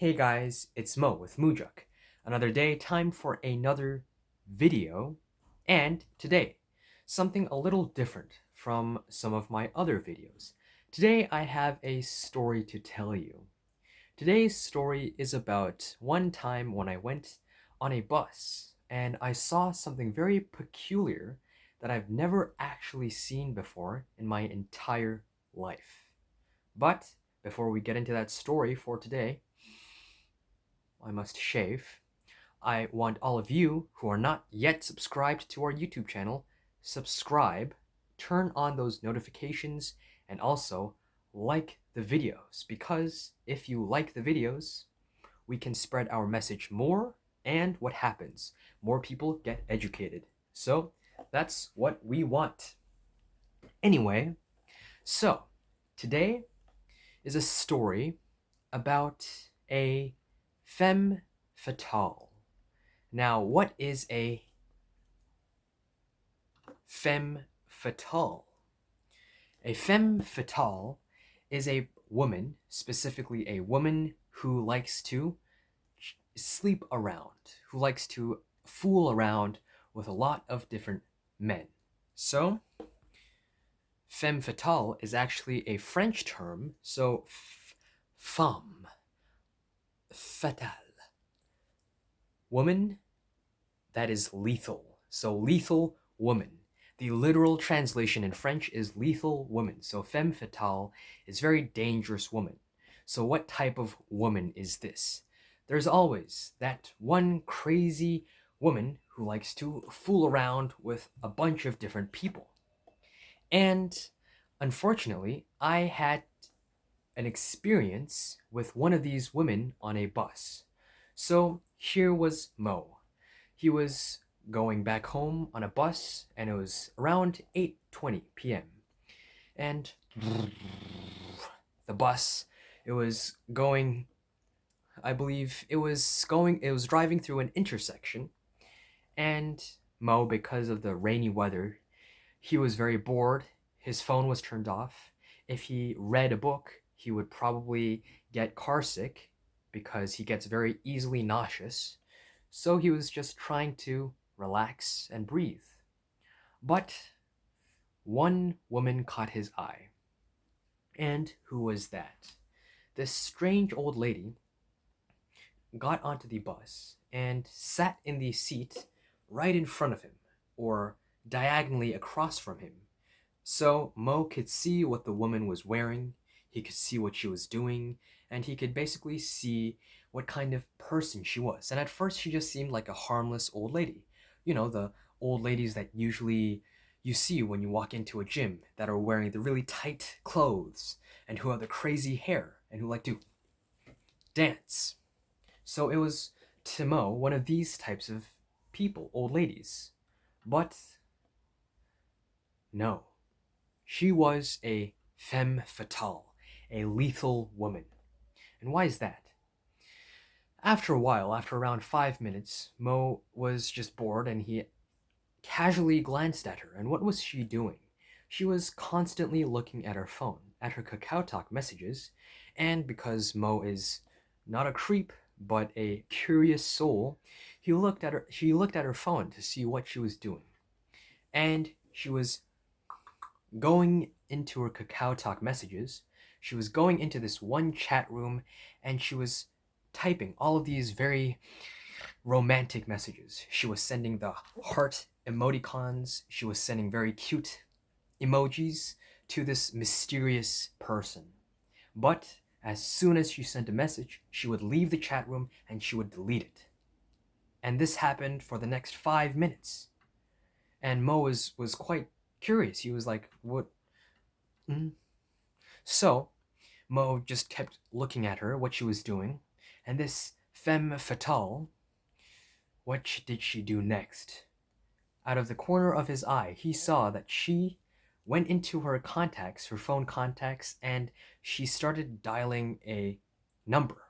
Hey guys, it's Mo with Mujuk. Another day, time for another video. And today, something a little different from some of my other videos. Today I have a story to tell you. Today's story is about one time when I went on a bus and I saw something very peculiar that I've never actually seen before in my entire life. But before we get into that story for today, I must shave. I want all of you who are not yet subscribed to our YouTube channel, subscribe, turn on those notifications, and also like the videos, because if you like the videos, we can spread our message more, and what happens? More people get educated. So that's what we want. Anyway, so today is a story about a femme fatale. Now, what is a femme fatale? A femme fatale is a woman, specifically a woman who likes to sleep around, who likes to fool around with a lot of different men. So, femme fatale is actually a French term, so femme fatale, woman that is lethal. So lethal woman. The literal translation in French is lethal woman. So femme fatale is very dangerous woman. So what type of woman is this? There's always that one crazy woman who likes to fool around with a bunch of different people. And unfortunately, I had an experience with one of these women on a bus. So here was Mo. He was going back home on a bus, and it was around 8:20 p.m. And the bus, it was going, I believe it was driving through an intersection, and Mo, because of the rainy weather, he was very bored. His phone was turned off. If he read a book, he would probably get carsick because he gets very easily nauseous. So he was just trying to relax and breathe. But one woman caught his eye. And who was that? This strange old lady got onto the bus and sat in the seat right in front of him, or diagonally across from him. So Mo could see what the woman was wearing, he could see what she was doing, and he could basically see what kind of person she was. And at first, she just seemed like a harmless old lady. You know, the old ladies that usually you see when you walk into a gym that are wearing the really tight clothes and who have the crazy hair and who like to dance. So it was, to Mo, one of these types of people, old ladies. But no. She was a femme fatale, a lethal woman. And why is that? After a while, after around 5 minutes, Mo was just bored and he casually glanced at her. And what was she doing? She was constantly looking at her phone, at her KakaoTalk messages, and because Mo is not a creep, but a curious soul, she looked at her phone to see what she was doing. And she was going into her KakaoTalk messages. She was going into this one chat room and she was typing all of these very romantic messages. She was sending the heart emoticons, she was sending very cute emojis to this mysterious person. But as soon as she sent a message, she would leave the chat room and she would delete it. And this happened for the next 5 minutes. And Mo was quite curious. He was like, what? Mm. So Mo just kept looking at her, what she was doing, and this femme fatale, what did she do next? Out of the corner of his eye, he saw that she went into her contacts, her phone contacts, and she started dialing a number.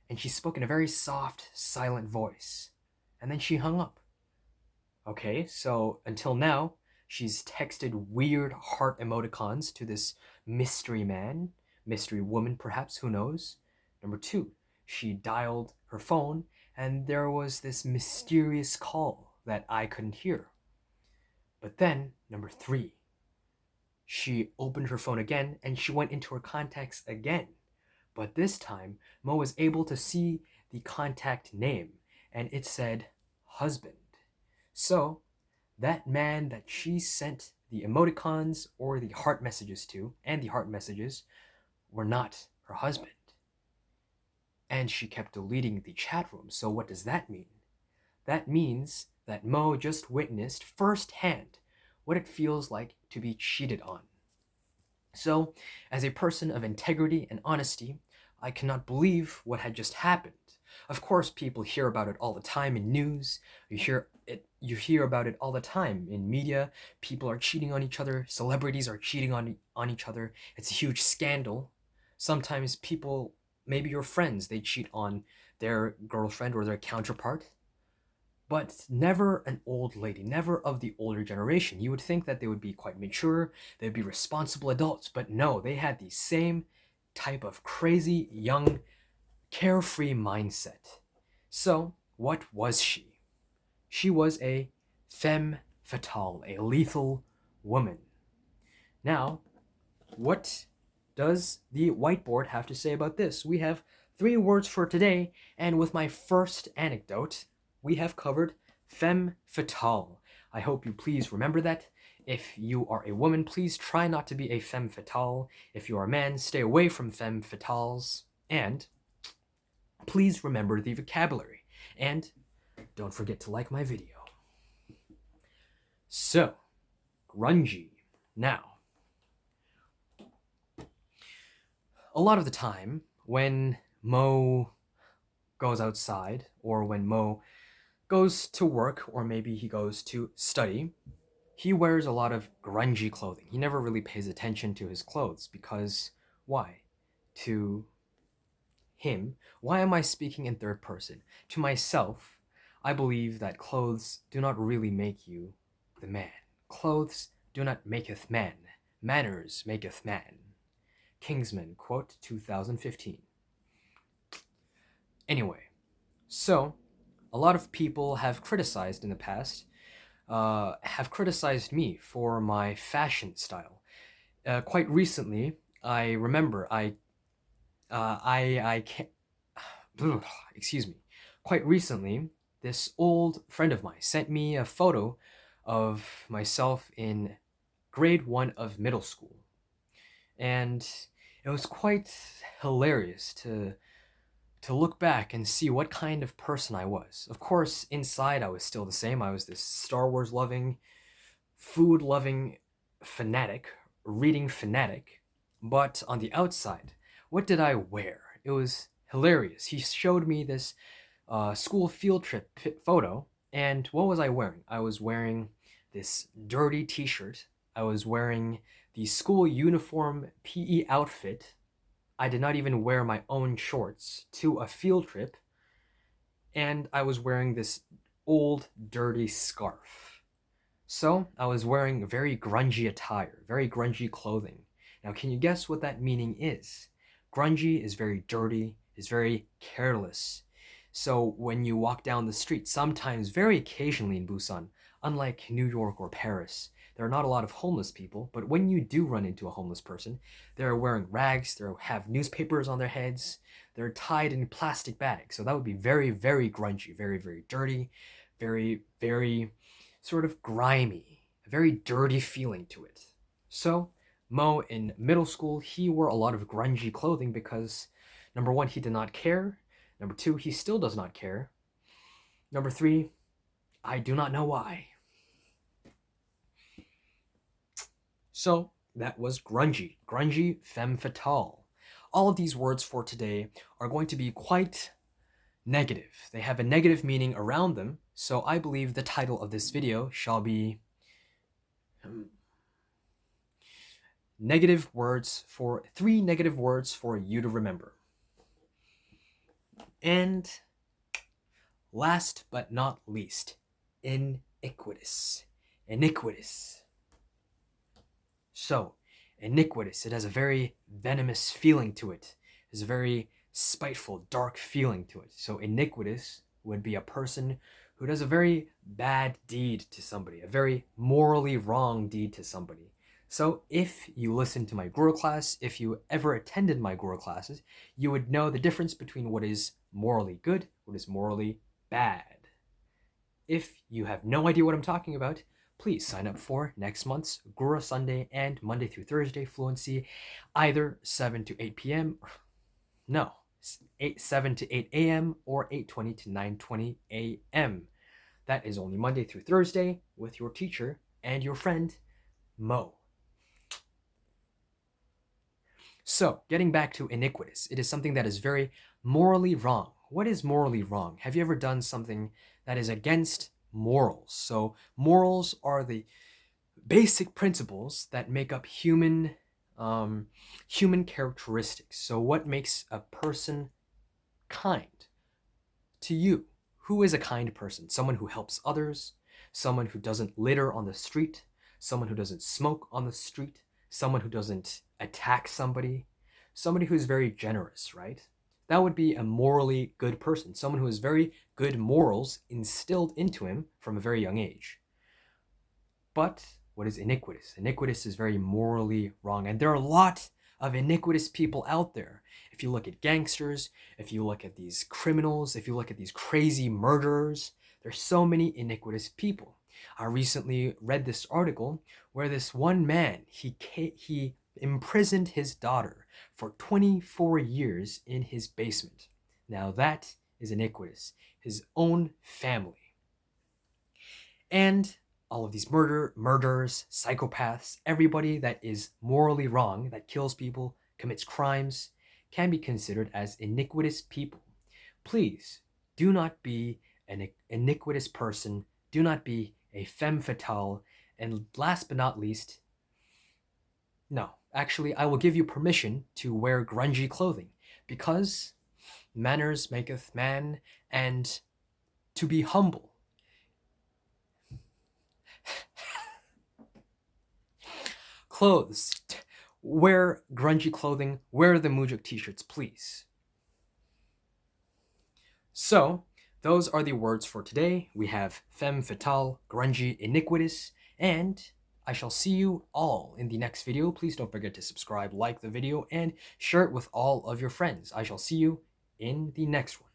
And she spoke in a very soft, silent voice. And then she hung up. Okay, so until now, she's texted weird heart emoticons to this mystery man, mystery woman, perhaps, who knows? Number two, she dialed her phone and there was this mysterious call that I couldn't hear. But then, number three, she opened her phone again and she went into her contacts again. But this time, Mo was able to see the contact name and it said husband. So, that man that she sent the emoticons or the heart messages to, and the heart messages, were not her husband. And she kept deleting the chat room. So, what does that mean? That means that Mo just witnessed firsthand what it feels like to be cheated on. So, as a person of integrity and honesty, I cannot believe what had just happened. Of course, people hear about it all the time in news. You hear about it all the time in media. People are cheating on each other. Celebrities are cheating on each other. It's a huge scandal. Sometimes people, maybe your friends, they cheat on their girlfriend or their counterpart. But never an old lady, never of the older generation. You would think that they would be quite mature, they'd be responsible adults, but no, they had the same type of crazy, young, carefree mindset. So, what was she? She was a femme fatale, a lethal woman. Now, what does the whiteboard have to say about this? We have 3 words for today, and with my first anecdote, we have covered femme fatale. I hope you please remember that. If you are a woman, please try not to be a femme fatale. If you are a man, stay away from femme fatales. And please remember the vocabulary. And don't forget to like my video. So, grungy. Now, a lot of the time, when Mo goes outside, or when Mo goes to work, or maybe he goes to study, he wears a lot of grungy clothing. He never really pays attention to his clothes because why? To him, why am I speaking in third person? To myself, I believe that clothes do not really make you the man. Clothes do not maketh man. Manners maketh man. Kingsman, quote, 2015. Anyway, so a lot of people have criticized in the past, have criticized me for my fashion style. Quite recently, I remember I can't, excuse me. Quite recently, this old friend of mine sent me a photo of myself in grade 1 of middle school. And it was quite hilarious to look back and see what kind of person I was. Of course, inside I was still the same. I was this Star Wars loving, food loving fanatic, reading fanatic. But on the outside, what did I wear? It was hilarious. He showed me this school field trip photo, and what was I wearing? I was wearing this dirty t-shirt. I was wearing the school uniform PE outfit. I did not even wear my own shorts to a field trip, and I was wearing this old, dirty scarf. So, I was wearing very grungy attire, very grungy clothing. Now, can you guess what that meaning is? Grungy is very dirty, is very careless. So, when you walk down the street, sometimes, very occasionally in Busan, unlike New York or Paris, there are not a lot of homeless people, but when you do run into a homeless person, they're wearing rags, they have newspapers on their heads, they're tied in plastic bags. So that would be very, very grungy, very, very dirty, very, very sort of grimy, a very dirty feeling to it. So Mo in middle school, he wore a lot of grungy clothing because number one, he did not care. Number two, he still does not care. Number three, I do not know why. So that was grungy. Grungy, femme fatale. All of these words for today are going to be quite negative. They have a negative meaning around them, so I believe the title of this video shall be three negative words for you to remember. And last but not least, iniquitous. Iniquitous. So, Iniquitous, it has a very venomous feeling to it. It's a very spiteful, dark feeling to it. So iniquitous would be a person who does a very bad deed to somebody, a very morally wrong deed to somebody. So if you listen to my Guru class, if you ever attended my Guru classes, you would know the difference between what is morally good, what is morally bad. If you have no idea what I'm talking about, please sign up for next month's Guru Sunday and Monday through Thursday fluency, either 7 to 8 p.m. No, 7 to 8 a.m. or 8:20 to 9:20 a.m. That is only Monday through Thursday with your teacher and your friend, Mo. So, getting back to iniquitous, it is something that is very morally wrong. What is morally wrong? Have you ever done something that is against morals? So, morals are the basic principles that make up human characteristics. So, what makes a person kind to you? Who is a kind person? Someone who helps others, someone who doesn't litter on the street, someone who doesn't smoke on the street, someone who doesn't attack somebody, somebody who's very generous, right? That would be a morally good person, someone who has very good morals instilled into him from a very young age. But what is iniquitous? Iniquitous is very morally wrong, and there are a lot of iniquitous people out there. If you look at gangsters, if you look at these criminals, if you look at these crazy murderers, there's so many iniquitous people. I recently read this article where this one man, he imprisoned his daughter for 24 years in his basement. Now that is iniquitous. His own family. And all of these murderers, psychopaths, everybody that is morally wrong, that kills people, commits crimes, can be considered as iniquitous people. Please do not be an iniquitous person. Do not be a femme fatale. And last but not least, no, actually, I will give you permission to wear grungy clothing because manners maketh man, and to be humble. Clothes. Wear grungy clothing. Wear the Mujuk t-shirts, please. So, those are the words for today. We have femme fatale, grungy, iniquitous, and I shall see you all in the next video. Please don't forget to subscribe, like the video, and share it with all of your friends. I shall see you in the next one.